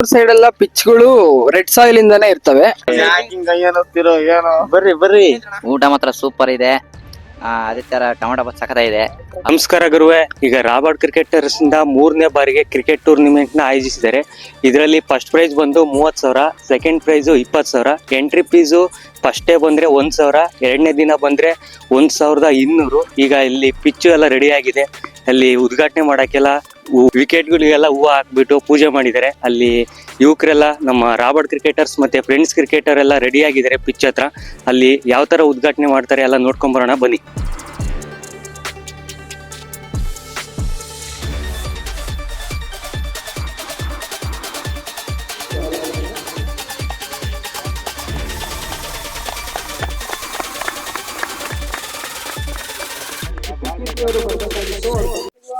Side ಎಲ್ಲ ಪಿಚ್ಗಳು red soil ಇಂದಾನೆ ಇರ್ತವೆ. ಬರ್ರಿ ಬರ್ರಿ, ಊಟ ಮಾತ್ರ ಸೂಪರ್ ಇದೆ. ಅದೇ ತರ ಟೊಮಾಟೊ ಬಾತ್ ಸಖತ ಇದೆ. ನಮಸ್ಕಾರ ಗುರುವೆ. ಈಗ ರಾಬರ್ಟ್ ಕ್ರಿಕೆಟರ್ಸ್ ಇಂದ 3ನೇ ಬಾರಿಗೆ ಕ್ರಿಕೆಟ್ ಟೂರ್ನಿಮೆಂಟ್ ನ ಆಯೋಜಿಸಿದ್ದಾರೆ. ಇದರಲ್ಲಿ ಫಸ್ಟ್ ಪ್ರೈಸ್ ಬಂದು 30,000, second prize 20,000, entry fees first day ಬಂದ್ರೆ 1,000, ಎರಡನೇ ದಿನ ಬಂದ್ರೆ 1,200. ಈಗ ಇಲ್ಲಿ ಪಿಚ್ಚು ಎಲ್ಲ ರೆಡಿ ಆಗಿದೆ. ಅಲ್ಲಿ ಉದ್ಘಾಟನೆ ಮಾಡಕ್ಕೆಲ್ಲ ವಿಕೆಟ್ಗಳಿಗೆಲ್ಲ ಹೂವು ಹಾಕ್ಬಿಟ್ಟು ಪೂಜೆ ಮಾಡಿದ್ದಾರೆ. ಅಲ್ಲಿ ಯುವಕರೆಲ್ಲ ನಮ್ಮ ರಾಬರ್ಟ್ ಕ್ರಿಕೆಟರ್ಸ್ ಮತ್ತೆ ಫ್ರೆಂಡ್ಸ್ ಕ್ರಿಕೆಟರ್ ಎಲ್ಲ ರೆಡಿ ಆಗಿದ್ದಾರೆ ಪಿಚ್ ಹತ್ರ. ಅಲ್ಲಿ ಯಾವ ತರ ಉದ್ಘಾಟನೆ ಮಾಡ್ತಾರೆ ಎಲ್ಲ ನೋಡ್ಕೊಂಡ್ ಬರೋಣ ಬನ್ನಿ.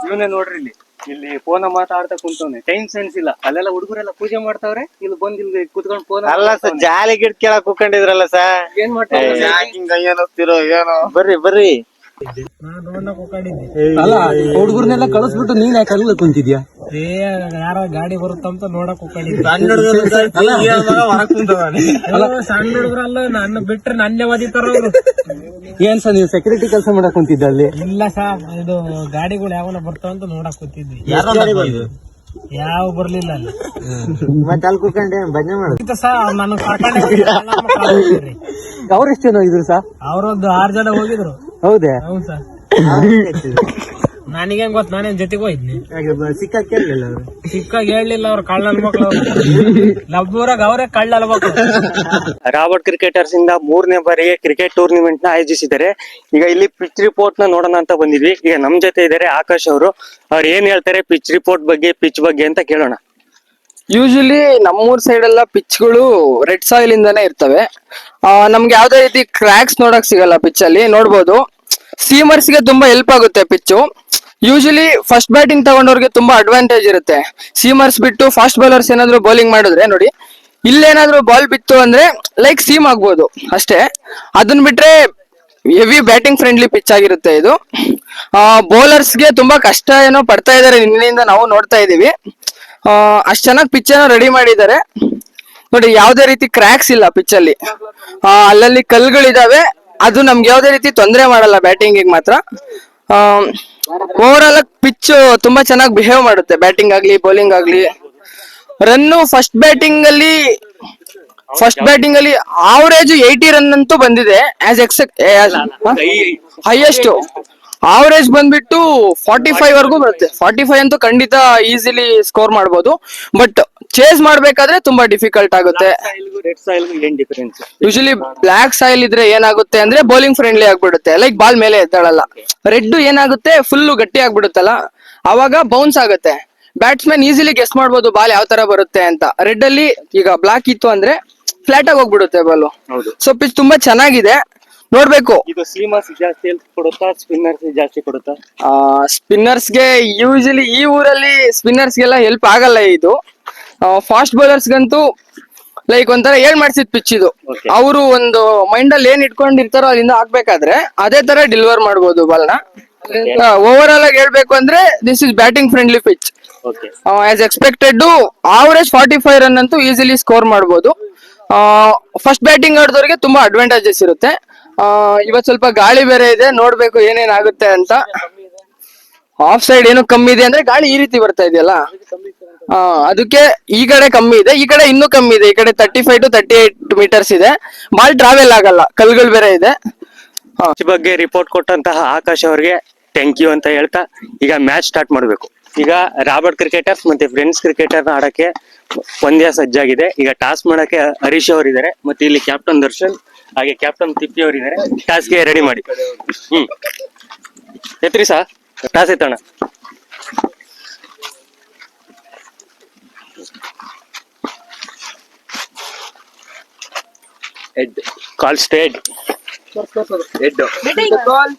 ಇವನೇ ನೋಡ್ರಿ, ಇಲ್ಲಿ ಫೋನ್ ಮಾತಾಡ್ತಾ ಕುಂತವ್ನೆ. ಟೈಮ್ ಸೆನ್ಸ್ ಇಲ್ಲ. ಅಲ್ಲೆಲ್ಲ ಹುಡುಗರೆಲ್ಲ ಪೂಜೆ ಮಾಡ್ತಾವ್ರೆ, ಇಲ್ಲಿ ಬಂದ್ ಇಲ್ಲಿ ಕುತ್ಕೊಂಡ್ ಫೋನ್ ಅಲ್ಲ ಸರ್, ಜಾಲಿ ಗಿಡ ಕೇಳಕ್ ಕೂಕೊಂಡಿದ್ರಲ್ಲ ಸರ್. ಏನ್ ಮಾಡ್ತಾರೆ? ಏನೋ ಬರ್ರಿ ಬರ್ರಿ. ಅಲ್ಲ, ಹುಡುಗರ್ನೆಲ್ಲ ಕಳಿಸ್ಬಿಟ್ಟು ನೀನ್ ಯಾಕೆ ಅಲ್ಲಿ ಕುಂತಿದ್ಯಾ? ಯಾರ ಗಾಡಿ ಬರುತ್ತಂತ ನೋಡಕ್ ಹೋಗಿದ್ದೆ. ಸಣ್ಣ ಹುಡುಗರಲ್ಲ, ನನ್ನ ಬಿಟ್ರೆ ನನ್ನೇ ಓದಿತಾರ. ಏನ್ ಸರ್ ನೀವು ಸೆಕ್ಯೂರಿಟಿ ಕೆಲಸ ಮಾಡಕ್ ಕುಂತಿದ್ದ ಅಲ್ಲಿ? ಇಲ್ಲ ಸರ್, ಇದು ಗಾಡಿಗಳು ಯಾವನ ಬರ್ತಾವಂತ ನೋಡಕ್ ಕೂತಿದ್ವಿ. ಯಾವ ಬರ್ಲಿಲ್ಲ ಅಲ್ಲಿ. ಮತ್ತೆ ಅಲ್ಲಿ ಕೂತ್ಕೊಂಡೆ ಭಜನೆ ಮಾಡುದು ಸರ್. ನಾನು ಅವ್ರೆಷ್ಟು ಜನ ಹೋಗಿದ್ರು ಸರ್? ಅವ್ರೊಂದು 6 ಜನ ಹೋಗಿದ್ರು. ಹೌದೇ? ಹೌದು ಸರ್. ನನಗೇನ್ ಗೊತ್ತ, ನಾನೇನ್ ಜೊತೆಗೆ ಹೋಯ್ನಿ. ಸಿಕ್ಕಾಗ ಕೇಳಲಿಲ್ಲ ಅವರು. ಸಿಕ್ಕಾಗ ಹೇಳಲಿಲ್ಲ, ಅವ್ರು ಕಳ್ಳನ ಮಕ್ಳು. ಲಬ್ಬೂರಾಗ ಅವರೇ ಕಳ್ಳನ ಮಕ್ಳು. ರಾಬರ್ಟ್ ಕ್ರಿಕೆಟರ್ಸ್ ಇಂದ 3ನೇ ಬಾರಿಗೆ ಕ್ರಿಕೆಟ್ ಟೂರ್ನಿಮೆಂಟ್ ನ ಆಯೋಜಿಸಿದ್ದಾರೆ. ಈಗ ಇಲ್ಲಿ ಪಿಚ್ ರಿಪೋರ್ಟ್ ನ ನೋಡೋಣ ಅಂತ ಬಂದಿದ್ವಿ. ಈಗ ನಮ್ ಜೊತೆ ಇದ್ದಾರೆ ಆಕಾಶ್ ಅವರು. ಅವ್ರು ಏನ್ ಹೇಳ್ತಾರೆ ಪಿಚ್ ರಿಪೋರ್ಟ್ ಬಗ್ಗೆ, ಪಿಚ್ ಬಗ್ಗೆ ಅಂತ ಕೇಳೋಣ. ಯೂಶಲಿ ನಮ್ಮೂರ್ ಸೈಡ್ ಎಲ್ಲ ಪಿಚ್ಗಳು ರೆಡ್ ಸಾಯಿಲ್ ಇಂದಾನೆ ಇರ್ತವೆ. ನಮ್ಗೆ ಯಾವ್ದೇ ರೀತಿ ಕ್ರ್ಯಾಕ್ಸ್ ನೋಡಕ್ ಸಿಗಲ್ಲ ಪಿಚ್ ಅಲ್ಲಿ. ನೋಡ್ಬೋದು, ಸೀಮರ್ಸ್ ಗೆ ತುಂಬಾ ಹೆಲ್ಪ್ ಆಗುತ್ತೆ ಪಿಚ್ಚು. ಯೂಶಲಿ ಫಸ್ಟ್ ಬ್ಯಾಟಿಂಗ್ ತಗೊಂಡವ್ರಿಗೆ ತುಂಬಾ ಅಡ್ವಾಂಟೇಜ್ ಇರುತ್ತೆ. ಸೀಮರ್ಸ್ ಬಿಟ್ಟು ಫಾಸ್ಟ್ ಬೌಲರ್ಸ್ ಏನಾದ್ರು ಬೌಲಿಂಗ್ ಮಾಡಿದ್ರೆ ನೋಡಿ, ಇಲ್ಲೇನಾದ್ರೂ ಬಾಲ್ ಬಿತ್ತು ಅಂದ್ರೆ ಲೈಕ್ ಸೀಮ್ ಆಗ್ಬೋದು ಅಷ್ಟೇ. ಅದನ್ನ ಬಿಟ್ರೆ ಹೆವಿ ಬ್ಯಾಟಿಂಗ್ ಫ್ರೆಂಡ್ಲಿ ಪಿಚ್ ಆಗಿರುತ್ತೆ ಇದು. ಬೌಲರ್ಸ್ಗೆ ತುಂಬಾ ಕಷ್ಟ ಏನೋ ಪಡ್ತಾ ಇದಾರೆ, ನಿನ್ನೆಯಿಂದ ನಾವು ನೋಡ್ತಾ ಇದೀವಿ. ಅಷ್ಟ್ ಚೆನ್ನಾಗಿ ಪಿಚ್ ಏನೋ ರೆಡಿ ಮಾಡಿದ್ದಾರೆ ನೋಡಿ. ಯಾವ್ದೇ ರೀತಿ ಕ್ರ್ಯಾಕ್ಸ್ ಇಲ್ಲ ಪಿಚ್ ಅಲ್ಲಿ. ಅಲ್ಲಲ್ಲಿ ಕಲ್ಗಳಿದಾವೆ, ಅದು ನಮ್ಗೆ ಯಾವ್ದೇ ರೀತಿ ತೊಂದರೆ ಮಾಡಲ್ಲ ಬ್ಯಾಟಿಂಗ್ ಮಾತ್ರ. ಓವರ್ ಆಲ್ ಪಿಚ್ ತುಂಬಾ ಚೆನ್ನಾಗಿ ಬಿಹೇವ್ ಮಾಡುತ್ತೆ, ಬ್ಯಾಟಿಂಗ್ ಆಗ್ಲಿ ಬೌಲಿಂಗ್ ಆಗ್ಲಿ. ರನ್ನು ಫಸ್ಟ್ ಬ್ಯಾಟಿಂಗ್ ಅಲ್ಲಿ ಆವರೇಜ್ 80 ರನ್ ಅಂತೂ ಬಂದಿದೆ. ಹೈಯೆಸ್ಟ್ ಆವರೇಜ್ ಬಂದ್ಬಿಟ್ಟು 45 ವರ್ಗೂ ಬರುತ್ತೆ. 45 ಅಂತೂ ಖಂಡಿತ ಈಸಿಲಿ ಸ್ಕೋರ್ ಮಾಡ್ಬೋದು. ಬಟ್ ಚೇಸ್ ಮಾಡ್ಬೇಕಾದ್ರೆ ತುಂಬಾ ಡಿಫಿಕಲ್ಟ್ ಆಗುತ್ತೆ. ರೆಡ್ ಸಾಯಿಲ್ ಏನ್ ಡಿಫರೆನ್ಸ್? ಯೂಶಲಿ ಬ್ಲಾಕ್ ಸಾಯಿಲ್ ಇದ್ರೆ ಏನಾಗುತ್ತೆ ಅಂದ್ರೆ ಬೌಲಿಂಗ್ ಫ್ರೆಂಡ್ಲಿ ಆಗ್ಬಿಡುತ್ತೆ, ಲೈಕ್ ಬಾಲ್ ಮೇಲೆ ಎದ್ದಾಳಲ್ಲ. ರೆಡ್ ಏನಾಗುತ್ತೆ, ಫುಲ್ ಗಟ್ಟಿ ಆಗ್ಬಿಡುತ್ತಲ್ಲ, ಅವಾಗ ಬೌನ್ಸ್ ಆಗುತ್ತೆ. ಬ್ಯಾಟ್ಸ್ಮನ್ ಈಸಿಲಿ ಗೆಸ್ ಮಾಡ್ಬೋದು ಬಾಲ್ ಯಾವ ತರ ಬರುತ್ತೆ ಅಂತ. ರೆಡ್ ಅಲ್ಲಿ ಈಗ ಬ್ಲಾಕ್ ಇತ್ತು ಅಂದ್ರೆ ಫ್ಲಾಟ್ ಆಗಿ ಹೋಗ್ಬಿಡುತ್ತೆ ಬಾಲ್. ಸೊ ಪಿಚ್ ತುಂಬಾ ಚೆನ್ನಾಗಿದೆ, ನೋಡ್ಬೇಕು. ಇದು ಸೀಮರ್ಸ್ ಜಾಸ್ತಿ ಹೆಲ್ಪ್ ಕೊಡುತ್ತಾ, ಸ್ಪಿನ್ನರ್ಸ್ ಜಾಸ್ತಿ ಕೊಡುತ್ತಾ? ಸ್ಪಿನ್ನರ್ಸ್ಗೆ ಯೂಶಲಿ ಈ ಊರಲ್ಲಿ ಸ್ಪಿನ್ನರ್ಸ್ಗೆಲ್ಲ ಹೆಲ್ಪ್ ಆಗಲ್ಲ ಇದು. ಫಾಸ್ಟ್ ಬೌಲರ್ಸ್ಗಂತೂ ಲೈಕ್ ಒಂಥರ ಏನ್ ಮಾಡ್ಸಿದ್ ಪಿಚ್ ಇದು. ಅವರು ಒಂದು ಮೈಂಡ್ ಅಲ್ಲಿ ಏನ್ ಇಟ್ಕೊಂಡಿರ್ತಾರೋ ಅಲ್ಲಿಂದ ಹಾಕ್ಬೇಕಾದ್ರೆ ಅದೇ ತರ ಡೆಲಿವರ್ ಮಾಡ್ಬೋದು ಬಾಲ್ನ. ಓವರ್ ಆಲ್ ಆಗಿ ಹೇಳ್ಬೇಕು ಅಂದ್ರೆ this is batting friendly pitch. As expected average 45 run ಅಂತೂ ಈಸಿಲಿ ಸ್ಕೋರ್ ಮಾಡ್ಬೋದು. ಫಸ್ಟ್ ಬ್ಯಾಟಿಂಗ್ ಆಡಿದವ್ರಿಗೆ ತುಂಬಾ ಅಡ್ವಾಂಟೇಜಸ್ ಇರುತ್ತೆ. ಇವತ್ ಸ್ವಲ್ಪ ಗಾಳಿ ಬೇರೆ ಇದೆ, ನೋಡ್ಬೇಕು ಏನೇನ್ ಆಗುತ್ತೆ ಅಂತ. ಆಫ್ ಸೈಡ್ ಏನು ಕಮ್ಮಿ ಇದೆ ಅಂದ್ರೆ ಗಾಳಿ ಈ ರೀತಿ ಬರ್ತಾ ಇದೆಯಲ್ಲ, ಅದಕ್ಕೆ ಈ ಕಡೆ ಕಮ್ಮಿ ಇದೆ, ಈ ಕಡೆ ಇನ್ನೂ ಕಮ್ಮಿ ಇದೆ. ಈ ಕಡೆ 35 to 38 ಮೀಟರ್ಸ್ ಇದೆ. ಬಾಲ್ ಟ್ರಾವೆಲ್ ಆಗಲ್ಲ, ಕಲ್ಗಳು ಬೇರೆ ಇದೆ. ಈ ಬಗ್ಗೆ ರಿಪೋರ್ಟ್ ಕೊಟ್ಟಂತಹ ಆಕಾಶ್ ಅವರಿಗೆ ಥ್ಯಾಂಕ್ ಯು ಅಂತ ಹೇಳ್ತಾ ಈಗ ಮ್ಯಾಚ್ ಸ್ಟಾರ್ಟ್ ಮಾಡಬೇಕು. ಈಗ ರಾಬರ್ಟ್ ಕ್ರಿಕೆಟರ್ಸ್ ಮತ್ತೆ ಫ್ರೆಂಡ್ಸ್ ಕ್ರಿಕೆಟರ್ ನ ಆಡಕ್ಕೆ ಪಂದ್ಯ ಸಜ್ಜಾಗಿದೆ. ಈಗ ಟಾಸ್ ಮಾಡಕ್ಕೆ ಹರೀಶ್ ಅವರು ಇದಾರೆ, ಮತ್ತೆ ಇಲ್ಲಿ ಕ್ಯಾಪ್ಟನ್ ದರ್ಶನ್ ಹಾಗೆ ಕ್ಯಾಪ್ಟನ್ ತಿಪ್ಪಿ ಅವರು ಇದಾರೆ. ಟಾಸ್ಗೆ ರೆಡಿ ಮಾಡಿ. ಎತ್ರಿ ಸಾ, toss ಎತ್ತೋಣ. Head. Call straight. Head.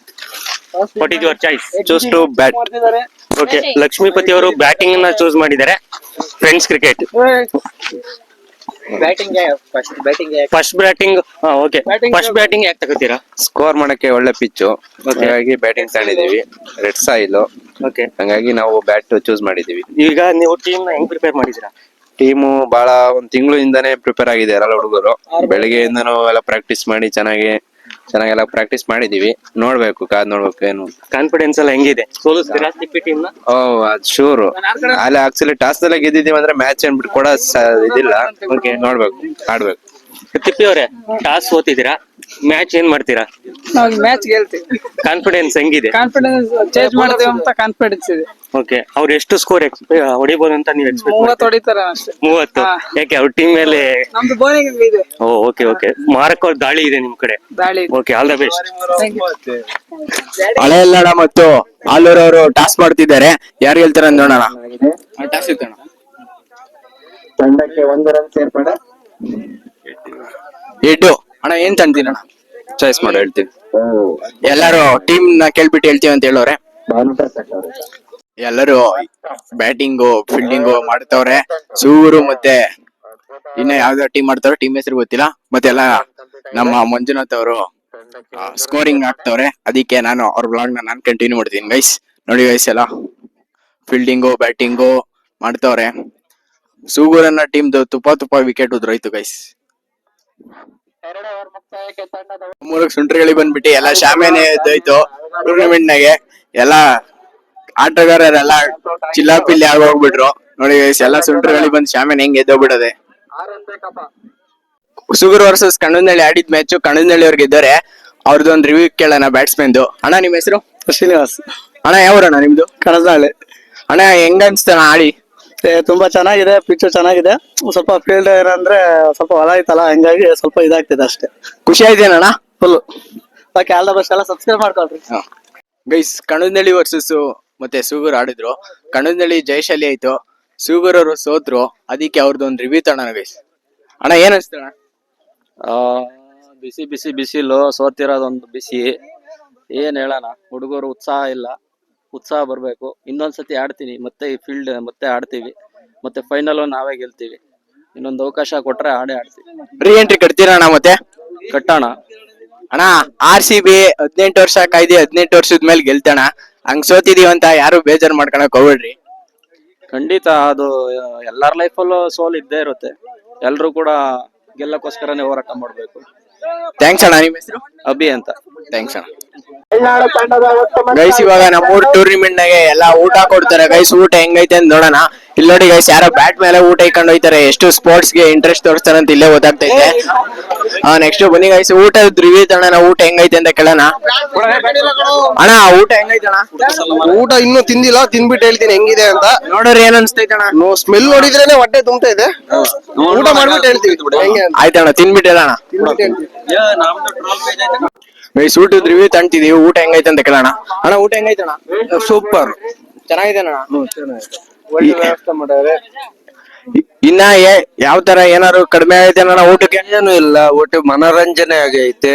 What is your choice? Choose to bat. Okay. Lakshmipathi ಅವರು ಬ್ಯಾಟಿಂಗ್ ನ ಚೂಸ್ ಮಾಡಿದ್ದಾರೆ. Friends cricket first batting. Okay, first batting ಯಾಕೆ ತಗೋತೀರಾ? ಸ್ಕೋರ್ ಮಾಡಕ್ಕೆ ಒಳ್ಳೆ ಪಿಚ್ಚು, ಹಾಗಾಗಿ ಬ್ಯಾಟಿಂಗ್ ತಗೊಂಡಿದೀವಿ. ರೆಡ್ ಸಾಯಿಲ್, ಓಕೆ, ಹಂಗಾಗಿ ನಾವು ಬ್ಯಾಟ್ ಚೂಸ್ ಮಾಡಿದೀವಿ. ಈಗ ನೀವು ಟೀಮ್ ನ ಹೆಂಗ್ ಪ್ರಿಪೇರ್ ಮಾಡಿದೀರಾ? ಟೀಮು ಬಹಳ ಒಂದ್ ತಿಂಗಳಿಂದಾನೇ ಪ್ರಿಪೇರ್ ಆಗಿದ್ದಾರೆ ಎಲ್ಲ ಹುಡುಗರು. ಬೆಳಿಗ್ಗೆಯಿಂದನೂ ಎಲ್ಲ ಪ್ರಾಕ್ಟೀಸ್ ಮಾಡಿ ಚೆನ್ನಾಗೆಲ್ಲ ಪ್ರಾಕ್ಟೀಸ್ ಮಾಡಿದೀವಿ. ನೋಡ್ಬೇಕು, ಕಾದ್ ನೋಡ್ಬೇಕು ಏನು. ಕಾನ್ಫಿಡೆನ್ಸ್ ಎಲ್ಲ ಹೆಂಗಿದೆ? ಸೋಲಿಸ್ತೀರಾ ತಿಪ್ಪಿ ಟೀಮ್ ನ? ಓ ಅದ್ ಶೂರ್. ಅಲ್ಲಿ ಆಕ್ಚುಲಿ ಟಾಸ್ ನಲ್ಲೇ ಗೆದ್ದಿದೀವಿ ಅಂದ್ರೆ ಮ್ಯಾಚ್ ಏನ್ಬಿಟ್ಟು ಕೂಡ ಇದಿಲ್ಲ. ಓಕೆ, ನೋಡ್ಬೇಕು, ಆಡ್ಬೇಕು. ತಿಪ್ಪಿ ಅವರೇ, ಟಾಸ್ ಸೋತಿದ್ದೀರಾ, ಮ್ಯಾಚ್ ಏನ್ ಮಾಡ್ತೀರಾ? ನಾವು ಮ್ಯಾಚ್ ಗೆಲ್ತೀವಿ. ಕಾನ್ಫಿಡೆನ್ಸ್ ಹೆಂಗಿದೆ? ಕಾನ್ಫಿಡೆನ್ಸ್ ಚೇಂಜ್ ಮಾಡ್ತೀವಿ ಅಂತ ಕಾನ್ಫಿಡೆನ್ಸ್ ಇದೆ. ಓಕೆ, ಅವ್ರು ಎಷ್ಟು ಸ್ಕೋರ್ ಹೊಡಿಬೋದು ಅಂತ ನೀವು ಎಕ್ಸ್ಪೆಕ್ಟ್ 30 ಹೊಡಿತಾರೆ ಅಷ್ಟೇ. 30? ಯಾಕೆ ಅವ್ರ ಟೀಮ್ ಮೇಲೆ? ನಮ್ದು ಬೌಲಿಂಗ್ ಇದೆ. ಓಕೆ ಮಾರಕ್ ಅವ್ರ ದಾಳಿ ಇದೆ ನಿಮ್ ಕಡೆ. ದಾಳಿ ಇದೆ. Okay, all the best. ಹಳೆಯಲ್ಲಾಡ ಮತ್ತು ಆಲೂರ್ ಅವರು ಟಾಸ್ ಮಾಡ್ತಿದ್ದಾರೆ. ಯಾರು ಗೆಲ್ತಾರೆ ಅಂತ ನೋಡೋಣ. ಟಾಸ್ ಇತ್ತಣ್ಣ. ತಂಡಕ್ಕೆ 1 ರನ್ ಸೇರ್ಪಡೆ. ಎಡ್ಡು ಅಣ್ಣ, ಏನ್ ತಂತೀನಣ್ಣ? ಚಾಯ್ಸ್ ಮಾಡಿ ಹೇಳ್ತೀನಿ. ಎಲ್ಲಾರು ಟೀಮ್ ನ ಕೇಳ್ಬಿಟ್ಟು ಹೇಳ್ತೀವಿ ಅಂತ ಹೇಳೋರೆ. ಎಲ್ಲರೂ ಬ್ಯಾಟಿಂಗು ಫೀಲ್ಡಿಂಗು ಮಾಡ್ತವ್ರೆ. ಸೂರು ಮತ್ತೆ ಇನ್ನ ಯಾವ್ದೋ ಟೀಮ್ ಮಾಡ್ತಾರೋ, ಟೀಮ್ ಹೆಸರು ಗೊತ್ತಿಲ್ಲ. ಮತ್ತೆ ಎಲ್ಲ ನಮ್ಮ ಮಂಜುನಾಥ್ ಅವರು ಸ್ಕೋರಿಂಗ್ ಆಗ್ತವ್ರೆ. ಅದಕ್ಕೆ ನಾನು ಅವ್ರ ಬ್ಲಾಗ್ ನಾನು ಕಂಟಿನ್ಯೂ ಮಾಡ್ತೀನಿ. ಗೈಸ್ ನೋಡಿ ಗೈಸ್, ಎಲ್ಲ ಫೀಲ್ಡಿಂಗು ಬ್ಯಾಟಿಂಗು ಮಾಡ್ತವ್ರೆ. ಸೂಗೂರನ್ನ ಟೀಮ್ದು ತುಪ್ಪ ವಿಕೆಟ್ ಉದ್ರೋಯ್ತು ಗೈಸ್. ಮೂರಕ್ಕೆ ಸುಂಟ್ರಗಳಿ ಬಂದ್ಬಿಟ್ಟು ಎಲ್ಲ ಶಾಮಿಯಾನೆ ಎದ್ದೋಯ್ತು ಟೂರ್ನಮೆಂಟ್ ನಾಗೆ. ಎಲ್ಲ ಆಟಗಾರರೆಲ್ಲ ಚಿಲ್ಲಾಪಿಲ್ಲಿ ಆಗೋಗ್ಬಿಟ್ರು ನೋಡಿ ಗೈಸ್. ಎಲ್ಲ ಸುಂಟ್ರಗಳಿ ಬಂದ್ ಶಾಮಿಯಾನ ಹೆಂಗ್ ಎದ್ದೋಗ್ಬಿಡದೆ. ಸುಗೂರ್ ವರ್ಸಸ್ ಕಣ್ಣನಹಳ್ಳಿ ಆಡಿದ್ ಮ್ಯಾಚ್ ಕಣ್ಣನಹಳ್ಳಿ ಅವ್ರಿಗೆ ಗೆದ್ದಾರೆ. ಅವ್ರದ್ದೊಂದು ರಿವ್ಯೂ ಕೇಳೋಣ ಬ್ಯಾಟ್ಸ್ಮನ್. ಅಣ್ಣ, ನಿಮ್ ಹೆಸರು? ಶ್ರೀನಿವಾಸ್. ಅಣ್ಣ, ಯಾವೂರಣ್ಣ ನಿಮ್ದು? ಕಣದಾಳೆ. ಅಣ್ಣ, ಹೆಂಗ ಅನ್ಸ್ತಣ್ಣ ಆಡಿ? ತುಂಬಾ ಚೆನ್ನಾಗಿದೆ, ಪಿಚ್ ಚೆನ್ನಾಗಿದೆ. ಸ್ವಲ್ಪ ಫೀಲ್ಡ್ ಏನಂದ್ರೆ ಸ್ವಲ್ಪ ಹೊಲ ಐತಲ್ಲ, ಹಂಗಾಗಿ ಸ್ವಲ್ಪ ಇದಾಗ್ತಿದೆ ಅಷ್ಟೇ. ಖುಷಿ ಆಯ್ತೇನಣ್ಣ? Full okay. All the best. ಎಲ್ಲ ಸಬ್ಸ್ಕ್ರೈಬ್ ಮಾಡ್ಕೊಳ್ರಿ ಗೈಸ್. ಕಣ್ಣನಹಳ್ಳಿ ವರ್ಸಸ್ ಮತ್ತೆ ಸೂಗೂರ್ ಆಡಿದ್ರು. ಕಣ್ಣನಹಳ್ಳಿ ಜಯಶಾಲಿ ಆಯ್ತು, ಸೂಗೂರ್ ಅವರು ಸೋತ್ರು. ಅದಕ್ಕೆ ಅವ್ರದ್ದೊಂದು ರಿವ್ಯೂ ತಗೋಣ ಗೈಸ್. ಅಣ್ಣ, ಏನ್ ಅನ್ಸ್ತಣ್ಣ? ಬಿಸಿಲು ಸೋತಿರೋದೊಂದು ಬಿಸಿ. ಏನ್ ಹೇಳೋಣ, ಹುಡುಗರು ಉತ್ಸಾಹ ಇಲ್ಲ. ಉತ್ಸಾಹ ಬರ್ಬೇಕು. ಇನ್ನೊಂದ್ಸತಿ ಆಡ್ತೀನಿ, ಮತ್ತೆ ಈ ಫೀಲ್ಡ್ ಮತ್ತೆ ಆಡ್ತೀವಿ, ಮತ್ತೆ ಫೈನಲ್ ನಾವೇ ಗೆಲ್ತೀವಿ. ಇನ್ನೊಂದು ಅವಕಾಶ ಕೊಟ್ರೆ ಆಡ್ತೀವಿ. ರೀ ಎಂಟ್ರಿ ಕಟ್ತೀರಾ ಅಣ್ಣ? ಮತ್ತೆ ಕಟ್ಟೋಣ. ಅಣ್ಣ, RCB 18 ವರ್ಷ ಕಾಯ್ದೆ, 18 ವರ್ಷದ ಮೇಲೆ ಗೆಲ್ತಣ. ಹಂಗ್ ಸೋತಿದೀವಿ ಅಂತ ಯಾರು ಬೇಜಾರ್ ಮಾಡ್ಕೊಳಕ್ ಹೋಗ್ಬೇಡ್ರಿ. ಖಂಡಿತ ಅದು ಎಲ್ಲಾರ ಲೈಫಲ್ಲೂ ಸೋಲ್ ಇದ್ದೇ ಇರುತ್ತೆ. ಎಲ್ರು ಕೂಡ ಗೆಲ್ಲಕ್ಕೋಸ್ಕರನೇ ಹೋರಾಟ ಮಾಡ್ಬೇಕು. ಥ್ಯಾಂಕ್ಸ್ ಅಣ್ಣ. ನಿಮ್ ಹೆಸರು? ಅಭಿ ಅಂತ. ಥ್ಯಾಂಕ್ಸ್ ಅಣ್ಣ. ಗೈಸ್, ಇವಾಗ ನಮ್ಮೂರ್ ಟೂರ್ನಿಮೆಂಟ್ ನಾಗೆ ಎಲ್ಲ ಊಟ ಕೊಡ್ತಾರೆ ಗೈಸ್. ಊಟ ಹೆಂಗೈತೆ ಅಂತ ನೋಡೋಣ. ಇಲ್ಲಿ ನೋಡಿ ಗೈಸ್, ಯಾರೋ ಬ್ಯಾಟ್ ಮೇಲೆ ಊಟ ಇಟ್ಕೊಂಡು ಹೋಯ್ತಾರೆ. ಎಷ್ಟು ಸ್ಪೋರ್ಟ್ಸ್ ಗೆ ಇಂಟ್ರೆಸ್ಟ್ ತೋರಿಸ್ತಾರೆ ಅಂತ ಇಲ್ಲೇ ಗೊತ್ತಾಗ್ತೈತೆ. ನೆಕ್ಸ್ಟ್ ಬನ್ನಿ ಗೈಸ್, ಊಟದ ರಿವ್ಯೂ ತಗೋಣ. ಊಟ ಹೆಂಗೈತೆ ಅಂತ ಕೇಳೋಣ. ಅಣ್ಣ, ಊಟ ಹೆಂಗೈತೆ ಅಣ್ಣ? ಊಟ ಇನ್ನೂ ತಿಂದಿಲ್ಲ, ತಿಂದ್ಬಿಟ್ಟು ಹೇಳ್ತೀನಿ ಹೆಂಗಿದೆ ಅಂತ. ನೋಡ್ರಿ ಏನ್ ಅನ್ಸ್ತೈತೆ ಅಣ್ಣ? ಸ್ಮೆಲ್ ನೋಡಿದ್ರೇನೆ ಹೊಟ್ಟೆ ತುಂಬ್ತಾ ಇದೆ. ಊಟ ಮಾಡ್ಬಿಟ್ಟು ಹೇಳ್ತೀವಿ ಹೆಂಗೆ ಅಂತ. ಆಯ್ತಣ್ಣ, ತಿನ್ಬಿಟ್ಟು ಹೇಳೋಣ. ಗೈಸ್, ಊಟದ ರಿವ್ಯೂ ತಗೊಂತಿದೀವಿ. ಊಟ ಹೆಂಗೈತೆ ಅಂತ ಕೇಳೋಣ. ಅಣ್ಣ, ಊಟ ಹೆಂಗೈತೆ ಅಣ್ಣ? ಸೂಪರ್, ಚೆನ್ನಾಗಿದೆ ಅಣ್ಣ. ಒಳ್ಳೆ ವ್ಯವಸ್ಥೆ ಮಾಡ್ಯಾರೆ. ಇನ್ನ ಯಾವ ತರ ಏನಾದ್ರು ಕಡಿಮೆ ಆಗೈತೆ ಅಣ್ಣ ಊಟಕ್ಕೆ? ಏನು ಇಲ್ಲ, ಒಟ್ಟು ಮನೋರಂಜನೆ ಆಗೈತೆ.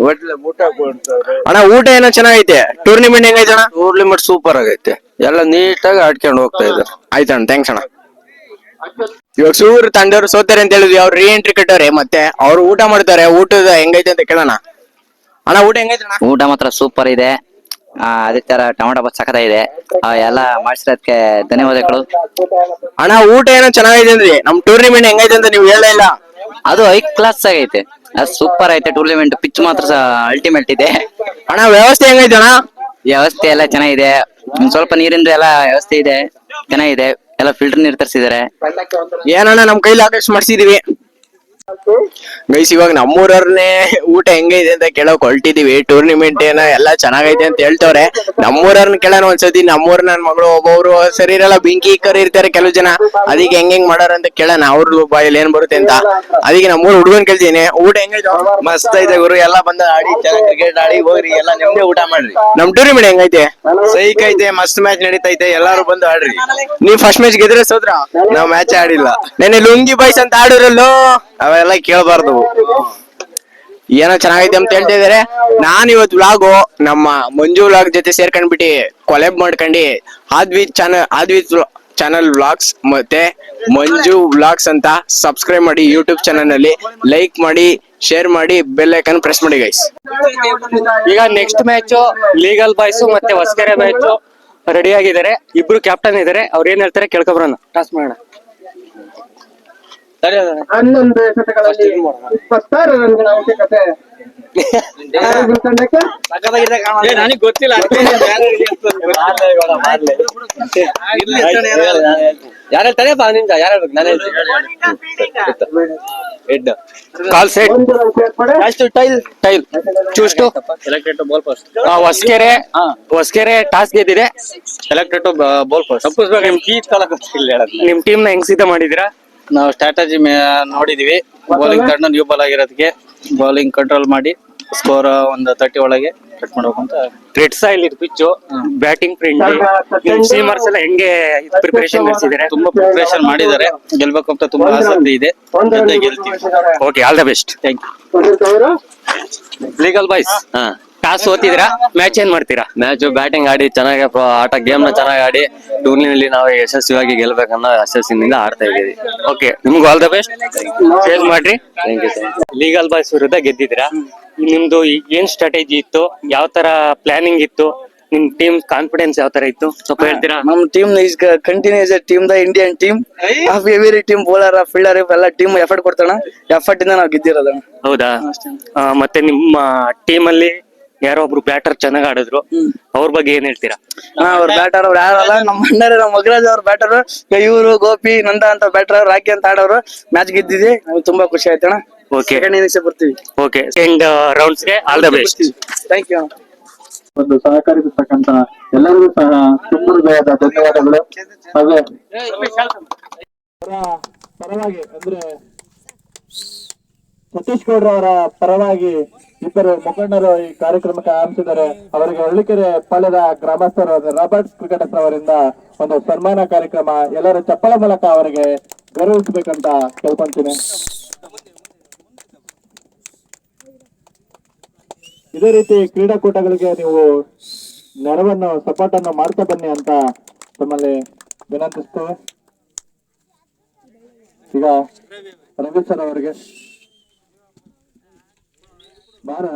ಒಳ್ಳೆ ಊಟ ಕೊಡ್ತಾರೆ ಅಣ್ಣ. ಊಟ ಏನೋ ಚೆನ್ನಾಗೈತೆ. ಟೂರ್ನಿಮೆಂಟ್ ಹೆಂಗೈತೆ ಅಣ್ಣ? ಟೂರ್ನಿಮೆಂಟ್ ಸೂಪರ್ ಆಗೈತೆ. ಎಲ್ಲ ನೀಟಾಗಿ ಆಡ್ಕೊಂಡು ಹೋಗ್ತಾ ಇದ್ದಾರೆ. ಆಯ್ತಣ್ಣ, ಥ್ಯಾಂಕ್ಸ್ ಅಣ್ಣ. ಇವಾಗ ಸೂರ್ ತಂಡವ್ರು ಸೋತಾರೆ ಅಂತ ಹೇಳಿದ್ವಿ. ಅವ್ರು ರೀ ಎಂಟ್ರಿ ಕಟ್ಟವ್ರೆ, ಮತ್ತೆ ಅವ್ರು ಊಟ ಮಾಡ್ತಾರೆ. ಊಟದ ಹೆಂಗೈತೆ ಅಂತ ಕೇಳೋಣ. ಅಣ್ಣ, ಊಟ ಹೆಂಗೈತೆ ಅಣ್ಣ? ಊಟ ಮಾತ್ರ ಸೂಪರ್ ಇದೆ. ಅದೇ ತರ ಟೊಮೆಟೊ ಬಾತ್ ಸಖತ್ ಇದೆ. ಎಲ್ಲ ಮಾಡಿಸಿರೋದಕ್ಕೆ ಧನ್ಯವಾದಗಳು. ಅಣ್ಣ, ಊಟ ಏನೋ ಚೆನ್ನಾಗೈತೆ ಅಂದ್ರಿ. ನಮ್ ಟೂರ್ನಿಮೆಂಟ್ ಹೆಂಗೈತೆ ಅಂತ ನೀವು ಹೇಳೇ ಇಲ್ಲ. ಅದು ಹೈ ಕ್ಲಾಸ್ ಆಗೈತೆ, ಅದು ಸೂಪರ್ ಐತೆ ಟೂರ್ನಿಮೆಂಟ್. ಪಿಚ್ ಮಾತ್ರ ಅಲ್ಟಿಮೇಟ್ ಇದೆ. ಅಣ್ಣ, ವ್ಯವಸ್ಥೆ ಹೆಂಗೈತೆ ಅಣ್ಣ? ವ್ಯವಸ್ಥೆ ಎಲ್ಲ ಚೆನ್ನಾಗಿದೆ. ಸ್ವಲ್ಪ ನೀರಿಂದು ಎಲ್ಲ ವ್ಯವಸ್ಥೆ ಇದೆ, ಚೆನ್ನಾಗಿದೆ. ಎಲ್ಲ ಫಿಲ್ಟರ್ ನೀರ್ ತರಿಸಿದ್ದಾರೆ. ಏನಣ್ಣ, ನಮ್ ಕೈಲಿ ಆದಷ್ಟು ಮಾಡ್ಸಿದೀವಿ ಗೈಸ್. ಇವಾಗ ನಮ್ಮೂರವ್ರನ್ನೇ ಊಟ ಹೆಂಗೈತೆ ಅಂತ ಕೇಳೋಕ್ ಹೊಲ್ಟಿದೀವಿ. ಟೂರ್ನಿಮೆಂಟ್ ಏನೋ ಎಲ್ಲ ಚೆನ್ನಾಗೈತೆ ಅಂತ ಹೇಳ್ತವ್ರೆ. ನಮ್ಮೂರವ್ರನ್ನ ಕೇಳೋಣ ಒಂದ್ಸತಿ. ನಮ್ಮೂರ್ ನನ್ ಮಗಳು ಒಬ್ಬೊಬ್ರು ಸರಿ ಇರಲ್ಲ, ಬೆಂಕಿ ಕರಿ ಇರ್ತಾರೆ ಕೆಲವು ಜನ. ಅದಕ್ಕೆ ಹೆಂಗ್ ಮಾಡೋರ ಅಂತ ಕೇಳೋಣ. ಅವ್ರ ಬಾಯಲ್ಲಿ ಏನ್ ಬರುತ್ತೆ ಅಂತ. ಅದಕ್ಕೆ ನಮ್ಮೂರ್ ಹುಡುಗನ್ ಕೇಳ್ತೀನಿ, ಊಟ ಹೆಂಗೈತೆ? ಮಸ್ತ್ ಐತೆ ಗುರು. ಎಲ್ಲ ಬಂದ ಆಡಿ ಚೆನ್ನಾಗಿ ಕ್ರಿಕೆಟ್ ಆಡಿ ಹೋಗ್ರಿ. ಎಲ್ಲ ನಿಮ್ದೇ ಊಟ ಮಾಡ್ರಿ. ನಮ್ ಟೂರ್ನಿಮೆಂಟ್ ಹೆಂಗೈತೆ? ಸೈಕ್ ಐತೆ, ಮಸ್ತ್ ಮ್ಯಾಚ್ ನಡೀತೈತೆ. ಎಲ್ಲಾರು ಬಂದು ಆಡ್ರಿ. ನೀವ್ ಫಸ್ಟ್ ಮ್ಯಾಚ್ ಗೆದ್ರೆ ಸೋತ್ರ? ನಾವ್ ಮ್ಯಾಚ್ ಆಡಿಲ್ಲ. ನೆನ್ನೆ ಲುಂಗಿ ಬಾಯ್ಸ್ ಅಂತ ಆಡಿರಲ್ಲೋ, ಅವೆಲ್ಲ ಕೇಳಬಾರ್ದು. ಏನೋ ಚೆನ್ನಾಗೈತೆ ಅಂತ ಹೇಳ್ತಾ ಇದಾರೆ. ನಾನ್ ಇವತ್ ವ್ಲಾಗು ನಮ್ಮ ಮಂಜು ವ್ಲಾಗ್ ಜೊತೆ ಸೇರ್ಕೊಂಡ್ಬಿಟ್ಟು ಕೊಲೆಬ್ ಮಾಡ್ಕೊಂಡು ಆದ್ವಿತ್ ಚಾನಲ್ ವ್ಲಾಗ್ಸ್ ಮತ್ತೆ ಮಂಜು ವ್ಲಾಗ್ಸ್ ಅಂತ ಸಬ್ಸ್ಕ್ರೈಬ್ ಮಾಡಿ. ಯೂಟ್ಯೂಬ್ ಚಾನಲ್ ನಲ್ಲಿ ಲೈಕ್ ಮಾಡಿ, ಶೇರ್ ಮಾಡಿ, ಬೆಲ್ ಐಕನ್ ಪ್ರೆಸ್ ಮಾಡಿ ಗೈಸ್. ಈಗ ನೆಕ್ಸ್ಟ್ ಮ್ಯಾಚ್ ಲೀಗಲ್ ಬಾಯ್ಸ್ ಮತ್ತೆ ಹೊಸಕೆರೆ ಮ್ಯಾಚ್ ರೆಡಿ ಆಗಿದ್ದಾರೆ. ಇಬ್ರು ಕ್ಯಾಪ್ಟನ್ ಇದಾರೆ. ಅವ್ರು ಏನ್ ಹೇಳ್ತಾರೆ ಕೇಳ್ಕೊಬರೋಣ. ಟಾಸ್ ಮಾಡೋಣ. 11 ಎಸೆತಗಳಲ್ಲಿ 26 ರನ್ಗಳ ಅವಶ್ಯಕತೆ ತಂಡಕ್ಕೆ. ನನಗೆ ಗೊತ್ತಿಲ್ಲ. ಯಾರು ತಡೆಯಪ್ಪ ನಿಂದ ಯಾರು ಹೇಳ್ಬೇಕು ನಾನು ಹೆಡ್ ಕಾಲ್ ಸೆಟ್ ಒಂದು ರನ್ ಸೇರ್ಪಡೆ. Tail choose to elected ball first Hosakere toss ಗೆದ್ದಿದೆ. ಎಲೆಕ್ಟ್ರೇಟ್ ಬಾಲ್ ಫಸ್ಟ್ ತಪ್ಪಿಸ್ಬೇಕು ಕೀಚ್ ಕಾಲ ಗೊತ್ತಿಲ್ಲ ಹೇಳೋದು. ನಿಮ್ ಟೀಮ್ ನ ಹೆಂಗ್ ಸಿದ್ಧ ಮಾಡಿದಿರಾ? ನಾವು ಸ್ಟ್ರಾಟಜಿ ನೋಡಿದೀವಿ. ಬೌಲಿಂಗ್ ತಗೊಂಡು ನ್ಯೂ ಬಾಲ್ ಆಗಿರೋದಕ್ಕೆ ಬೌಲಿಂಗ್ ಕಂಟ್ರೋಲ್ ಮಾಡಿ ಸ್ಕೋರ್ ಒಂದು 30 ಒಳಗೆ ಕಟ್ ಮಾಡ್ಬೇಕು ಅಂತ. ರೆಡ್ ಸಾಯಿಲ್ ಇದು ಪಿಚ್ಚು, ಬ್ಯಾಟಿಂಗ್ ಫ್ರೆಂಡ್ಲಿ. ಸೀಮರ್ಸ್ ಎಲ್ಲ ಹೆಂಗೆ ಪ್ರಿಪರೇಷನ್ ನಡೆಸಿದ್ದಾರೆ? ತುಂಬಾ ಪ್ರಿಪರೇಷನ್ ಮಾಡಿದ್ದಾರೆ. ಗೆಲ್ಬೇಕು ಅಂತ ತುಂಬಾ ಆಸಕ್ತಿ ಇದೆ. ಜೊತೆ ಗೆಲ್ತೀವಿ. Okay, all the best. Thank you. Legal boys, toss ಓದ್ತಿದ್ದೀರಾ, ಮ್ಯಾಚ್ ಏನ್ ಮಾಡ್ತೀರಾ? ಮ್ಯಾಚ್ ಬ್ಯಾಟಿಂಗ್ ಆಡಿ ಚೆನ್ನಾಗಿ ಆಟ ಗೇಮ್ ನ ಚೆನ್ನಾಗಿ ಆಡಿ ಟೂರ್ನಿಯಲ್ಲಿ ನಾವು ಯಶಸ್ವಿಯಾಗಿ ಗೆಲ್ಬೇಕನ್ನೋ ಯಶಸ್ಸಿನಿಂದ ಆಡ್ತಾ ಇದ್ದೀವಿ. ಓಕೆ, ನಿಮ್ಗೂ ಆಲ್ ದ ಬೆಸ್ಟ್. ಸೇಲ್ ಮಾಡ್ರಿ. Thank you. ಲೀಗಲ್ ಬಾಯ್ಸ್ ವಿರುದ್ಧ ಗೆದ್ದಿದ್ದೀರಾ. ನಿಮ್ದು ಏನ್ ಸ್ಟ್ರಾಟಜಿ ಇತ್ತು, ಯಾವ ತರ ಪ್ಲಾನಿಂಗ್ ಇತ್ತು, ನಿಮ್ ಟೀಮ್ ಕಾನ್ಫಿಡೆನ್ಸ್ ಯಾವ ತರ ಇತ್ತು ಸ್ವಲ್ಪ ಹೇಳ್ತೀರಾ? ನಮ್ಮ team is continues team the Indian team of every team bowler fielder ಎಲ್ಲ ಟೀಮ್ ಎಫರ್ಟ್ ಕೊಡ್ತಾನ. ಎಫರ್ಟ್ ಇಂದ ನಾವು ಗೆದ್ದಿರೋದ. ಹೌದಾ? ಮತ್ತೆ ನಿಮ್ಮ ಟೀಮ್ ಅಲ್ಲಿ ಯಾರೋ ಒಬ್ರು ಬ್ಯಾಟರ್ ಚೆನ್ನಾಗ್ ಆಡಿದ್ರು, ಅವ್ರ ಬಗ್ಗೆ ಏನ್ ಹೇಳ್ತೀರಾ? ಅವ್ರ ಬ್ಯಾಟರ್ ಅವ್ರು ಯಾರಲ್ಲ, ನಮ್ಮ ಅಣ್ಣರೇ, ನಮ್ಮ ಮಗರಾಜ್ ಅವ್ರ ಬ್ಯಾಟರ್. ಇವರು ಗೋಪಿ ನಂದ ಅಂತ ಬ್ಯಾಟರ್, ರಾಕಿ ಅಂತ ಆಡೋರು. ಮ್ಯಾಚ್ ಗೆದ್ದಿದ್ವಿ, ನಮ್ಗೆ ತುಂಬಾ ಖುಷಿ ಆಯ್ತಣ್ಣ. ಓಕೆ, ಸೆಕೆಂಡ್ ಇನ್ನಿಂಗ್ಸ್ ಬರ್ತೀವಿ. ಓಕೆ, ಸೆಕೆಂಡ್ ರೌಂಡ್ಸ್ ಗೆ all the best. Thank you. ಒಂದು ಸಹಕರಿಸತಕ್ಕಂತ ಎಲ್ಲರಿಗೂ ಸಹ ತುಂಬ ಹೃದಯದ ಧನ್ಯವಾದಗಳು. ಹಾಗೆ ಪರವಾಗಿ ಅಂದ್ರೆ ಸತೀಶ್ ಗೌಡ್ರ ಅವರ ಪರವಾಗಿ ಇಬ್ಬರು ಮುಖಂಡರು ಈ ಕಾರ್ಯಕ್ರಮಕ್ಕೆ ಆಗಮಿಸಿದ್ದಾರೆ. ಅವರಿಗೆ ಹಳ್ಳಿಕೆರೆ ಪಾಳ್ಯದ ಗ್ರಾಮಸ್ಥರಾದ ರಾಬರ್ಟ್ ಕ್ರಿಕೆಟರ್ಸ್ ಅವರಿಂದ ಒಂದು ಸನ್ಮಾನ ಕಾರ್ಯಕ್ರಮ, ಎಲ್ಲರ ಚಪ್ಪಳ ಮೂಲಕ ಅವರಿಗೆ ಗೌರವಿಸಬೇಕಂತ ಕೇಳ್ಕೊಂತೀನಿ. ಇದೇ ರೀತಿ ಕ್ರೀಡಾಕೂಟಗಳಿಗೆ ನೀವು ನೆರವನ್ನು ಸಪೋರ್ಟ್ ಅನ್ನು ಮಾಡ್ತಾ ಬನ್ನಿ ಅಂತ ತಮ್ಮಲ್ಲಿ ವಿನಂತಿಸ್ತೇವೆ. ಈಗ ರವಿ ಸರ್ ಅವರಿಗೆ ಬಾರ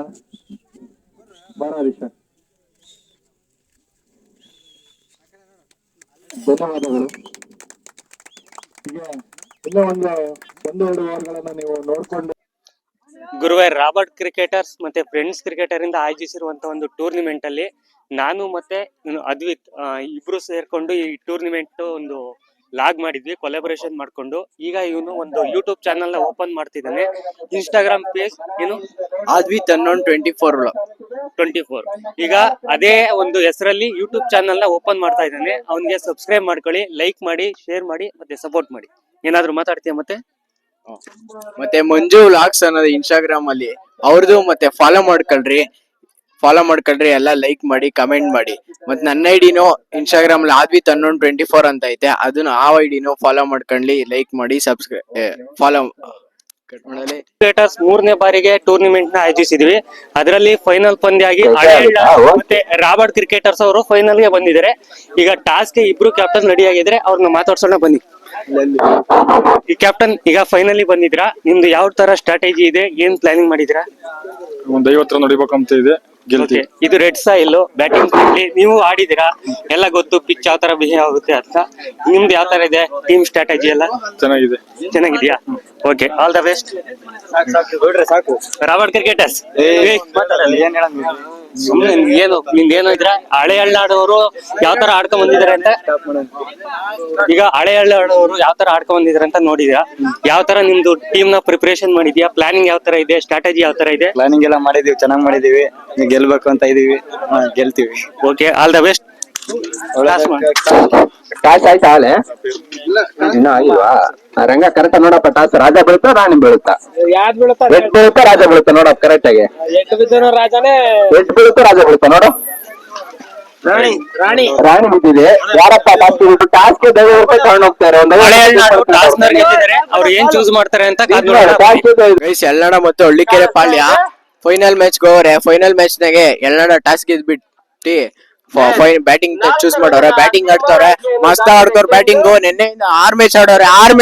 ಹರೀಶ, ಧನ್ಯವಾದಗಳು. ಈಗ ಇನ್ನೂ ಒಂದೆರಡು ಓವರ್ಗಳನ್ನ ನೀವು ನೋಡ್ಕೊಂಡು ಗುರುವಾರ ರಾಬರ್ಟ್ ಕ್ರಿಕೆಟರ್ಸ್ ಮತ್ತೆ ಫ್ರೆಂಡ್ಸ್ ಕ್ರಿಕೆಟರ್ ಇಂದ ಆಯೋಜಿಸಿರುವಂತಹ ಒಂದು ಟೂರ್ನಿಮೆಂಟ್ ಅಲ್ಲಿ ನಾನು ಮತ್ತೆ ಅದ್ವಿತ್ ಇಬ್ರು ಸೇರ್ಕೊಂಡು ಈ ಟೂರ್ನಿಮೆಂಟ್ ಒಂದು ಲಾಗ್ ಮಾಡಿದ್ವಿ, ಕೊಲಾಬರೇಷನ್ ಮಾಡ್ಕೊಂಡು. ಈಗ ಇವನು ಒಂದು ಯೂಟ್ಯೂಬ್ ಚಾನಲ್ ನ ಓಪನ್ ಮಾಡ್ತಿದ್ದಾನೆ. ಇನ್ಸ್ಟಾಗ್ರಾಮ್ ಪೇಜ್ ಏನು ಅದ್ವಿತ್ 24. ಈಗ ಅದೇ ಒಂದು ಹೆಸರಲ್ಲಿ ಯೂಟ್ಯೂಬ್ ಚಾನಲ್ ನ ಓಪನ್ ಮಾಡ್ತಾ ಇದ್ದಾನೆ. ಅವನಿಗೆ ಸಬ್ಸ್ಕ್ರೈಬ್ ಮಾಡ್ಕೊಳ್ಳಿ, ಲೈಕ್ ಮಾಡಿ, ಶೇರ್ ಮಾಡಿ, ಮತ್ತೆ ಸಪೋರ್ಟ್ ಮಾಡಿ. ಏನಾದ್ರು ಮಾತಾಡ್ತೀಯ? ಮತ್ತೆ ಮಂಜು ವ್ಲಾಗ್ಸ್ ಅನ್ನೋದು ಇನ್ಸ್ಟಾಗ್ರಾಮ್ ಅಲ್ಲಿ ಅವ್ರದ್ದು, ಮತ್ತೆ ಫಾಲೋ ಮಾಡ್ಕೊಳ್ರಿ, ಎಲ್ಲ ಲೈಕ್ ಮಾಡಿ, ಕಮೆಂಟ್ ಮಾಡಿ. ಮತ್ತೆ ನನ್ನ ಐಡಿನೋ ಇನ್ಸ್ಟಾಗ್ರಾಮ್ ಅಲ್ಲಿ ಅದ್ವಿತ್ 24 ಅಂತ ಐತೆ, ಅದನ್ನ ಆ ಐಡಿನೋ ಫಾಲೋ ಮಾಡ್ಕೊಂಡ್ಲಿ, ಲೈಕ್ ಮಾಡಿ, ಫಾಲೋ ಕ್ರಿಕೆಟರ್ಸ್ 3ನೇ ಬಾರಿಗೆ ಟೂರ್ನಿಮೆಂಟ್ ನ ಆಯೋಜಿಸಿದ್ವಿ. ಅದರಲ್ಲಿ ಫೈನಲ್ ಪಂದ್ಯ ಆಗಿ ಮತ್ತೆ ರಾಬರ್ಟ್ ಕ್ರಿಕೆಟರ್ಸ್ ಅವರು ಫೈನಲ್ ಗೆ ಬಂದಿದ್ದಾರೆ. ಈಗ ಟಾಸ್ ಗೆ ಇಬ್ರು ಕ್ಯಾಪ್ಟನ್ ರೆಡಿ ಆಗಿದ್ರೆ ಅವ್ರನ್ನ ಮಾತಾಡ್ಸೋಣ ಬನ್ನಿ. ಈ ಕ್ಯಾಪ್ಟನ್, ಈಗ ಫೈನಲಿ ಬಂದಿದ್ರಾ, ನಿಮ್ದು ಯಾವ ತರ ಸ್ಟ್ರಾಟಜಿ ಇದೆ, ಏನ್ ಪ್ಲಾನಿಂಗ್ ಮಾಡಿದಿರಾ? ಒಂದು 50 ರನ್ ಹೊಡಿಬೇಕಂತ ಇದೆ. ಇದು ರೆಡ್ ಸಾಯಿಲ್ ಬ್ಯಾಟಿಂಗ್ ಫ್ರೆಂಡ್ಲಿ, ನೀವು ಆಡಿದಿರಾ, ಎಲ್ಲ ಗೊತ್ತು ಪಿಚ್ ಯಾವ ತರ ಬಿಹೇವ್ ಆಗುತ್ತೆ ಅಂತ. ನಿಮ್ದು ಯಾವ ತರ ಇದೆ ಟೀಮ್ ಸ್ಟ್ರಾಟಜಿ ಎಲ್ಲ? ಚೆನ್ನಾಗಿದ್ಯಾ? Okay, all the best. ಸಾಕು ರಾಬರ್ಟ್ ಕ್ರಿಕೆಟರ್ಸ್ ಸುಮ್ನೆ ನಿಂದೇನೋ ಇದ್ರ ಹಳೆ ಹಳ್ಳಾಡೋರು ಯಾವ ತರ ಆಡ್ಕೊಂಡ್ ಬಂದಿದ್ದಾರೆ ಅಂತ. ಈಗ ಹಳೆ ಹಳ್ಳಾಡೋರು ಯಾವ ತರ ಆಡ್ಕೊಂಡ್ ಬಂದಿದ್ದಾರೆ ಅಂತ ನೋಡಿದ್ಯಾ? ಯಾವ ತರ ನಿಮ್ದು ಟೀಮ್ ನ ಪ್ರಿಪರೇಷನ್ ಮಾಡಿದ್ಯಾ? ಪ್ಲಾನಿಂಗ್ ಯಾವ ತರ ಇದೆ? ಸ್ಟ್ರಾಟಜಿ ಯಾವ ತರ ಇದೆ? ಪ್ಲಾನಿಂಗ್ ಎಲ್ಲ ಮಾಡಿದೀವಿ, ಚೆನ್ನಾಗಿ ಮಾಡಿದೀವಿ. ಗೆಲ್ಬೇಕು ಅಂತ ಇದೀವಿ, ಗೆಲ್ತೀವಿ. Okay, all the best. Toss ಆಯ್ತಾ? ಆಲೆ ಇನ್ನ ಆಗಿಲ್ವಾ? ರಂಗ ಕರೆಕ್ಟ್ ನೋಡಪ್ಪ. ಟಾಸ್ ರಾಜ ಬೀಳುತ್ತಾ ರಾಣಿ ಬೀಳುತ್ತಾ? ಎಷ್ಟ್ ಬೀಳುತ್ತಾ ರಾಜ ಬೀಳುತ್ತಾ ನೋಡಪ್ಪ ಕರೆಕ್ಟ್ ಆಗಿ. ಎಷ್ಟು ಬೀಳುತ್ತಾ ರಾಜ ಬೀಳುತ್ತಾ ನೋಡು. ರಾಣಿ ಬಿದ್ದಿದೆ. ಯಾರಪ್ಪ ಟಾಸ್ ಗೆ ದಯವಿಟ್ಟು ತಗೊಂಡು ಹೋಗ್ತಾರೆ. ಅವ್ರು ಏನ್ ಚೂಸ್ ಮಾಡ್ತಾರೆ ಅಂತ ಗೈಸ್, ಯಲ್ನಾಡ ಮತ್ತು ಹಳ್ಳಿಕೆರೆ ಪಾಳ್ಯ ಫೈನಲ್ ಮ್ಯಾಚ್ ಹೋಗ್ರೆ. ಫೈನಲ್ ಮ್ಯಾಚ್ ನಾಗೆ ಯಲ್ನಾಡ ಟಾಸ್ ಗೆದ್ಬಿಟ್ಟು ಬ್ಯಾಟಿಂಗ್ ಚೂಸ್ ಮಾಡವ್ರೆ. ಬ್ಯಾಟಿಂಗ್ ಆಡ್ತವ್ರೆ, ಮಸ್ತ್ ಆಡ್ತವ್ರ ಬ್ಯಾಟಿಂಗ್. ನಿನ್ನೆಯಿಂದ 6 ಮ್ಯಾಚ್ ಆಡವ್ರೆ. 6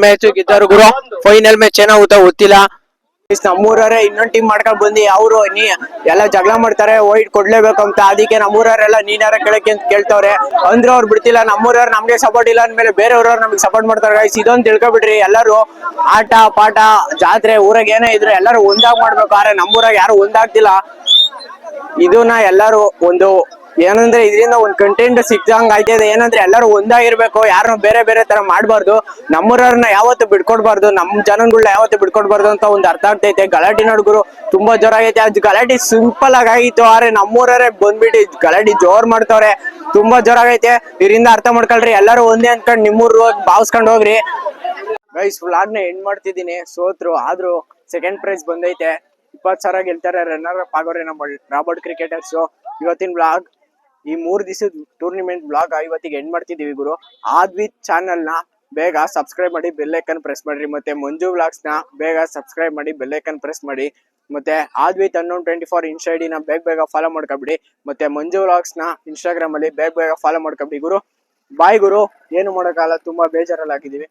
ಮ್ಯಾಚ್ ಗೆದ್ದವ್ರು ಗುರು. ಫೈನಲ್ ಮ್ಯಾಚ್ ಏನಾಗುತ್ತಾ ಗೊತ್ತಿಲ್ಲ. ನಮ್ಮೂರವರೇ ಇನ್ನೊಂದ್ ಟೀಮ್ ಮಾಡ್ಕೊಂಡ್ ಬಂದಿ ಅವರು ಎಲ್ಲ ಜಗಳ ಮಾಡ್ತಾರೆ ವೈಟ್ ಕೊಡ್ಲೇಬೇಕು ಅಂತ, ಅದಕ್ಕೆ ನಮ್ಮೂರವರೆಲ್ಲ ನೀನಾರ ಕೇಳಕ್ಕೆ ಅಂತ ಕೇಳ್ತವ್ರೆ. ಅಂದ್ರೆ ಅವ್ರು ಬಿಡ್ತಿಲ್ಲ, ನಮ್ಮೂರವ್ರು ನಮ್ಗೆ ಸಪೋರ್ಟ್ ಇಲ್ಲ ಅಂದ್ಮೇಲೆ ಬೇರೆಯವ್ರವ್ರು ನಮ್ಗೆ ಸಪೋರ್ಟ್ ಮಾಡ್ತಾರೆ ಗೈಸ್. ಇದೊಂದು ತಿಳ್ಕೊಬಿಡ್ರಿ ಎಲ್ಲರೂ. ಆಟ ಪಾಠ ಜಾತ್ರೆ ಊರಾಗ ಏನೇ ಇದ್ರು ಎಲ್ಲರೂ ಒಂದಾಗ್ ಮಾಡ್ಬೇಕು. ಆದ್ರೆ ನಮ್ಮೂರಾಗ ಯಾರು ಒಂದಾಗ್ತಿಲ್ಲ. ಇದನ್ನ ಎಲ್ಲರೂ ಒಂದು ಏನಂದ್ರೆ ಇದರಿಂದ ಒಂದು ಕಂಟೆಂಟ್ ಸಿಕ್ದಂಗ್ ಆಯ್ತದೆ. ಏನಂದ್ರೆ ಎಲ್ಲರೂ ಒಂದಾಗಿರ್ಬೇಕು, ಯಾರನ್ನ ಬೇರೆ ಬೇರೆ ತರ ಮಾಡ್ಬಾರ್ದು. ನಮ್ಮೂರವ್ರನ್ನ ಯಾವತ್ತು ಬಿಡ್ಕೊಡ್ಬಾರ್ದು, ನಮ್ಮ ಜನಗಳನ್ನ ಯಾವತ್ತು ಬಿಡ್ಕೊಡ್ಬಾರ್ದು ಅಂತ ಒಂದು ಅರ್ಥ ಆಗ್ತೈತೆ. ಗಲಾಟೆ ಹುಡುಗರು ತುಂಬಾ ಜೋರ ಆಗೈತೆ. ಅದು ಗಲಾಟೆ ಸಿಂಪಲ್ ಆಗಿತ್ತು, ಆದ್ರೆ ನಮ್ಮೂರವರೇ ಬಂದ್ಬಿಟ್ಟು ಗಲಾಟೆ ಜೋರ್ ಮಾಡ್ತವ್ರೆ. ತುಂಬಾ ಜೋರ ಆಗೈತೆ. ಇದರಿಂದ ಅರ್ಥ ಮಾಡ್ಕೊಳ್ರಿ, ಎಲ್ಲರೂ ಒಂದೇ ಅನ್ಕೊಂಡ್ ನಿಮ್ಮೂರ್ ಭಾವಿಸ್ಕೊಂಡ್ ಹೋಗ್ರಿ. ಗೈಸ್ ವ್ಲಾಗ್ ನ ಎಂಡ್ ಮಾಡ್ತಿದ್ದೀನಿ. ಸೋತ್ರು ಆದ್ರೂ ಸೆಕೆಂಡ್ ಪ್ರೈಸ್ ಬಂದೈತೆ. 20,000 ಗೆಲ್ತಾರೆ. ರನ್ನರ್ ಅಪ್ ಆಗೋರೆ ನಮ್ಮ ರಾಬರ್ಟ್ ಕ್ರಿಕೆಟರ್ಸ್. ಇವತ್ತಿನ ವ್ಲಾಗ್ ಈ 3 ದಿವಸದ ಟೂರ್ನಿಮೆಂಟ್ ವ್ಲಾಗ್ ಇವತ್ತಿಗೆ ಎಂಡ್ ಮಾಡ್ತಿದೀವಿ ಗುರು. ಆದ್ವಿತ್ ಚಾನಲ್ ನ ಬೇಗ ಸಬ್ಸ್ಕ್ರೈಬ್ ಮಾಡಿ, ಬೆಲ್ ಐಕನ್ ಪ್ರೆಸ್ ಮಾಡ್ರಿ. ಮತ್ತೆ ಮಂಜು ವ್ಲಾಗ್ಸ್ ನ ಬೇಗ ಸಬ್ಸ್ಕ್ರೈಬ್ ಮಾಡಿ, ಬೆಲ್ ಐಕನ್ ಪ್ರೆಸ್ ಮಾಡಿ. ಮತ್ತೆ ಆದ್ವಿತ್ ಅನ್ನೋನ್ 24 ಇನ್ಸ್ಟಾ ಐಡಿ ನ ಬೇಗ ಫಾಲೋ ಮಾಡ್ಕೊಬಿಡಿ. ಮತ್ತೆ ಮಂಜು ವ್ಲಾಗ್ಸ್ ನ ಇನ್ಸ್ಟಾಗ್ರಾಮ್ ಅಲ್ಲಿ ಬೇಗ ಫಾಲೋ ಮಾಡ್ಕೊಬಿಡಿ ಗುರು. ಬಾಯ್ ಗುರು, ಏನು ಮಾಡೋಕ್ಕಾಗಲ್ಲ, ತುಂಬಾ ಬೇಜಾರಲ್ಲಿ ಆಗಿದ್ದೀವಿ.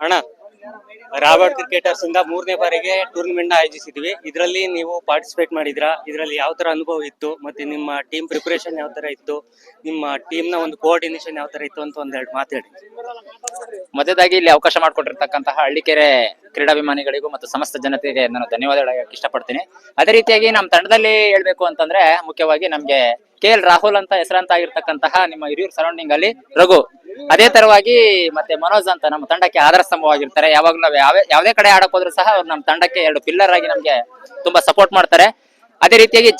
ಅಣ್ಣ, ರಾಬರ್ಟ್ ಕ್ರಿಕೆಟರ್ಸ್ ಇಂದ 3ನೇ ಬಾರಿಗೆ ಟೂರ್ನಿಮೆಂಟ್ ನ ಆಯೋಜಿಸಿದ್ವಿ. ಇದರಲ್ಲಿ ನೀವು ಪಾರ್ಟಿಸಿಪೇಟ್ ಮಾಡಿದ್ರಾ? ಇದರಲ್ಲಿ ಯಾವ ತರ ಅನುಭವ ಇತ್ತು? ಮತ್ತೆ ನಿಮ್ಮ ಟೀಮ್ ಪ್ರಿಪರೇಷನ್ ಯಾವ ತರ ಇತ್ತು? ನಿಮ್ಮ ಟೀಮ್ ನ ಒಂದು ಕೋಆರ್ಡಿನೇಷನ್ ಯಾವ ತರ ಇತ್ತು ಅಂತ ಒಂದೆರಡು ಮಾತಾಡಿ. ಮೊದಲಾಗಿ ಇಲ್ಲಿ ಅವಕಾಶ ಮಾಡಿಕೊಟ್ಟಿರ್ತಕ್ಕಂತಹ ಹಳ್ಳಿಕೆರೆ ಕ್ರೀಡಾಭಿಮಾನಿಗಳಿಗೂ ಮತ್ತು ಸಮಸ್ತ ಜನತೆಗೆ ನಾನು ಧನ್ಯವಾದ ಹೇಳಕ್ಕೆ ಇಷ್ಟಪಡ್ತೀನಿ. ಅದೇ ರೀತಿಯಾಗಿ ನಮ್ಮ ತಂಡದಲ್ಲಿ ಹೇಳ್ಬೇಕು ಅಂತಂದ್ರೆ ಮುಖ್ಯವಾಗಿ ನಮ್ಗೆ KL ರಾಹುಲ್ ಅಂತ ಹೆಸರಂತ ಆಗಿರ್ತಕ್ಕಂತಹ ನಿಮ್ಮ ಹಿರಿಯೂರು ಸರೌಂಡಿಂಗ್ ಅಲ್ಲಿ ರಘು, ಅದೇ ತರವಾಗಿ ಮತ್ತೆ ಮನೋಜ್ ಅಂತ ನಮ್ಮ ತಂಡಕ್ಕೆ ಆಧಾರ ಸ್ತಂಭವಾಗಿರ್ತಾರೆ. ಯಾವಾಗ್ಲೂ ನಾವು ಯಾವುದೇ ಕಡೆ ಆಡಕ್ ಹೋದ್ರು ಸಹ ಅವ್ರು ನಮ್ಮ ತಂಡಕ್ಕೆ 2 ಪಿಲ್ಲರ್ ಆಗಿ ನಮ್ಗೆ ತುಂಬಾ ಸಪೋರ್ಟ್ ಮಾಡ್ತಾರೆ. ಅದೇ ರೀತಿಯಾಗಿ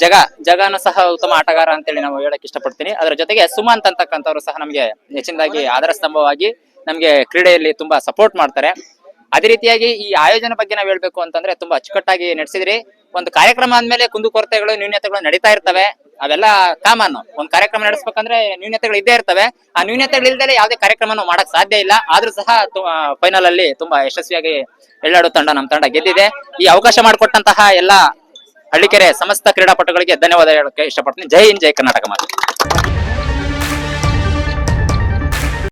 ಜಗನು ಸಹ ಉತ್ತಮ ಆಟಗಾರ ಅಂತೇಳಿ ನಾವು ಹೇಳಕ್ ಇಷ್ಟಪಡ್ತೀನಿ. ಅದರ ಜೊತೆಗೆ ಸುಮಂತ್ ಅಂತಕ್ಕಂಥವ್ರು ಸಹ ನಮ್ಗೆ ಹೆಚ್ಚಿನದಾಗಿ ಆಧಾರ ಸ್ತಂಭವಾಗಿ ನಮ್ಗೆ ಕ್ರೀಡೆಯಲ್ಲಿ ತುಂಬಾ ಸಪೋರ್ಟ್ ಮಾಡ್ತಾರೆ. ಅದೇ ರೀತಿಯಾಗಿ ಈ ಆಯೋಜನೆ ಬಗ್ಗೆ ನಾವ್ ಹೇಳ್ಬೇಕು ಅಂತಂದ್ರೆ ತುಂಬಾ ಅಚ್ಚುಕಟ್ಟಾಗಿ ನಡೆಸಿದ್ರಿ. ಒಂದು ಕಾರ್ಯಕ್ರಮ ಅಂದ್ಮೇಲೆ ಕುಂದುಕೊರತೆಗಳು ನ್ಯೂನ್ಯತೆಗಳು ನಡೀತಾ ಇರ್ತವೆ, ಅವೆಲ್ಲ ಕಾಮನ್. ಒಂದ್ ಕಾರ್ಯಕ್ರಮ ನಡೆಸ್ಬೇಕಂದ್ರೆ ನ್ಯೂನ್ಯತೆಗಳು ಇದ್ದೇ ಇರ್ತವೆ. ಆ ನ್ಯೂನ್ಯತೆಗಳು ಇಲ್ದಲೆ ಯಾವುದೇ ಕಾರ್ಯಕ್ರಮ ಮಾಡಕ್ ಸಾಧ್ಯ ಇಲ್ಲ. ಆದ್ರೂ ಸಹ ಫೈನಲ್ ಅಲ್ಲಿ ತುಂಬಾ ಯಶಸ್ವಿಯಾಗಿ ಎಳ್ಳಾಡು ತಂಡ ನಮ್ಮ ತಂಡ ಗೆದ್ದಿದೆ. ಈ ಅವಕಾಶ ಮಾಡಿಕೊಟ್ಟಂತಹ ಎಲ್ಲಾ ಹಳ್ಳಿಕೆರೆ ಸಮಸ್ತ ಕ್ರೀಡಾಪಟುಗಳಿಗೆ ಧನ್ಯವಾದ ಹೇಳಕ್ಕೆ ಇಷ್ಟಪಡ್ತೀನಿ. ಜೈ ಹಿಂದ್, ಜೈ ಕರ್ನಾಟಕ ಮಾತು.